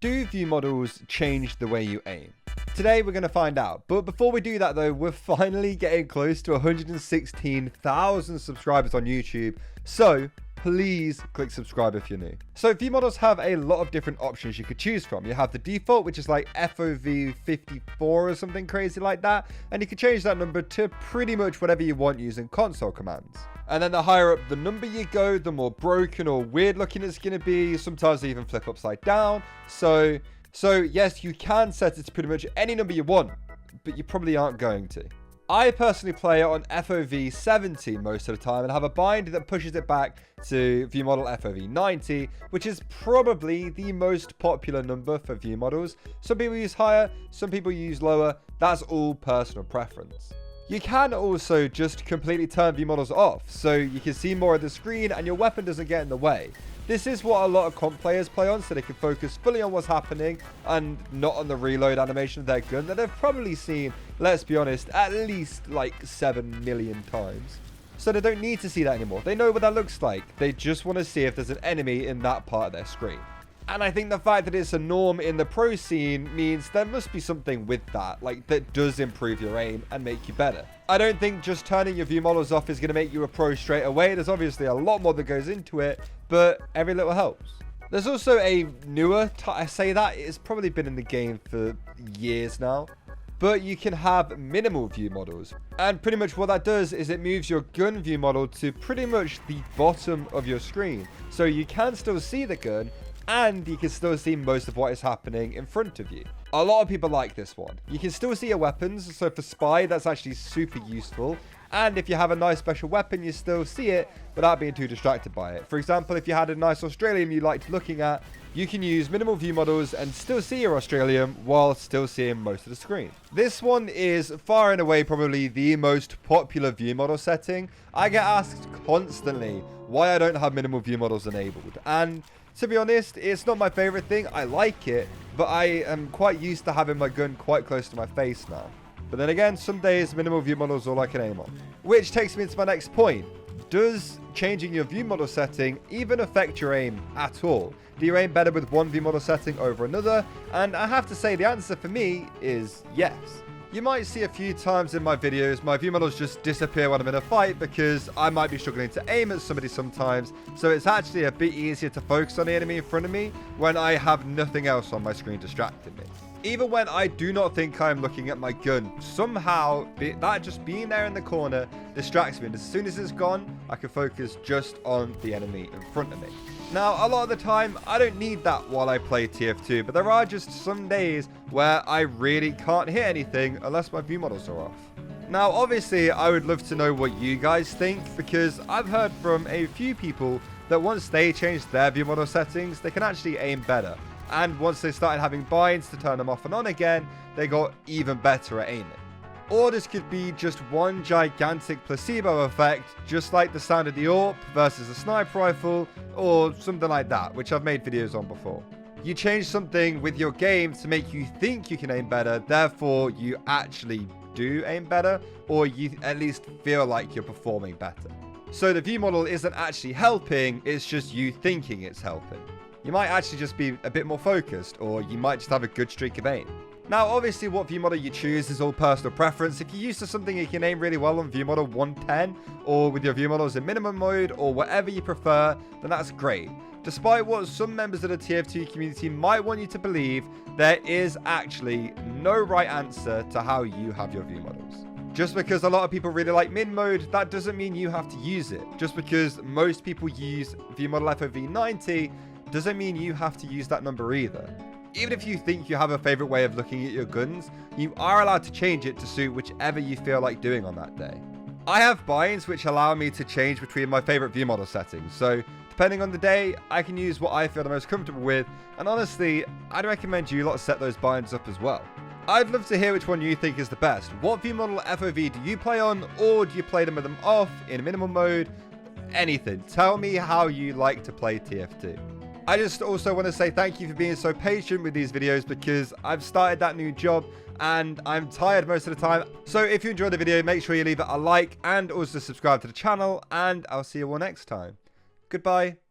Do view models change the way you aim? Today we're going to find out, but before we do that though, we're finally getting close to 116,000 subscribers on YouTube, so please click subscribe if you're new. So view models have a lot of different options you could choose from. You have the default, which is like FOV 54 or something crazy like that, and you can change that number to pretty much whatever you want using console commands. And then the higher up the number you go, the more broken or weird looking it's going to be. Sometimes they even flip upside down. So yes, you can set it to pretty much any number you want, but you probably aren't going to. I personally play it on FOV 70 most of the time and have a bind that pushes it back to Viewmodel FOV 90, which is probably the most popular number for view models. Some people use higher, some people use lower. That's all personal preference. You can also just completely turn view models off, so you can see more of the screen and your weapon doesn't get in the way. This is what a lot of comp players play on, so they can focus fully on what's happening and not on the reload animation of their gun that they've probably seen, let's be honest, at least like 7 million times. So they don't need to see that anymore. They know what that looks like. They just want to see if there's an enemy in that part of their screen. And I think the fact that it's a norm in the pro scene means there must be something with that, like that does improve your aim and make you better. I don't think just turning your view models off is going to make you a pro straight away. There's obviously a lot more that goes into it, but every little helps. There's also a newer, I say that, it's probably been in the game for years now, but you can have minimal view models. And pretty much what that does is it moves your gun view model to pretty much the bottom of your screen. So you can still see the gun, and you can still see most of what is happening in front of you. A lot of people like this one. You can still see your weapons, so for spy, that's actually super useful. And if you have a nice special weapon, you still see it without being too distracted by it. For example, if you had a nice Australian you liked looking at, you can use minimal view models and still see your Australian while still seeing most of the screen. This one is far and away probably the most popular view model setting. I get asked constantly why I don't have minimal view models enabled, and to be honest, it's not my favorite thing. I like it, but I am quite used to having my gun quite close to my face now. But then again, some days minimal view model is all I can aim on. Which takes me into my next point. Does changing your view model setting even affect your aim at all? Do you aim better with one view model setting over another? And I have to say the answer for me is yes. You might see a few times in my videos, my view models just disappear when I'm in a fight because I might be struggling to aim at somebody sometimes. So it's actually a bit easier to focus on the enemy in front of me when I have nothing else on my screen distracting me. Even when I do not think I'm looking at my gun, somehow that just being there in the corner distracts me. And as soon as it's gone, I can focus just on the enemy in front of me. Now, a lot of the time, I don't need that while I play TF2, but there are just some days where I really can't hit anything unless my view models are off. Now, obviously, I would love to know what you guys think, because I've heard from a few people that once they changed their view model settings, they can actually aim better. And once they started having binds to turn them off and on again, they got even better at aiming. Or this could be just one gigantic placebo effect, just like the sound of the AWP versus a sniper rifle, or something like that, which I've made videos on before. You change something with your game to make you think you can aim better, therefore you actually do aim better, or you at least feel like you're performing better. So the view model isn't actually helping, it's just you thinking it's helping. You might actually just be a bit more focused, or you might just have a good streak of aim. Now, obviously, what view model you choose is all personal preference. If you're used to something you can aim really well on view model 110, or with your view models in minimum mode, or whatever you prefer, then that's great. Despite what some members of the TF2 community might want you to believe, there is actually no right answer to how you have your view models. Just because a lot of people really like min mode, that doesn't mean you have to use it. Just because most people use view model FOV 90, doesn't mean you have to use that number either. Even if you think you have a favorite way of looking at your guns, you are allowed to change it to suit whichever you feel like doing on that day. I have binds which allow me to change between my favorite view model settings, so depending on the day, I can use what I feel the most comfortable with, and honestly, I'd recommend you lot set those binds up as well. I'd love to hear which one you think is the best. What view model FOV do you play on, or do you play them with them off, in minimal mode, anything. Tell me how you like to play TF2. I just also want to say thank you for being so patient with these videos, because I've started that new job and I'm tired most of the time. So if you enjoyed the video, make sure you leave it a like and also subscribe to the channel, and I'll see you all next time. Goodbye.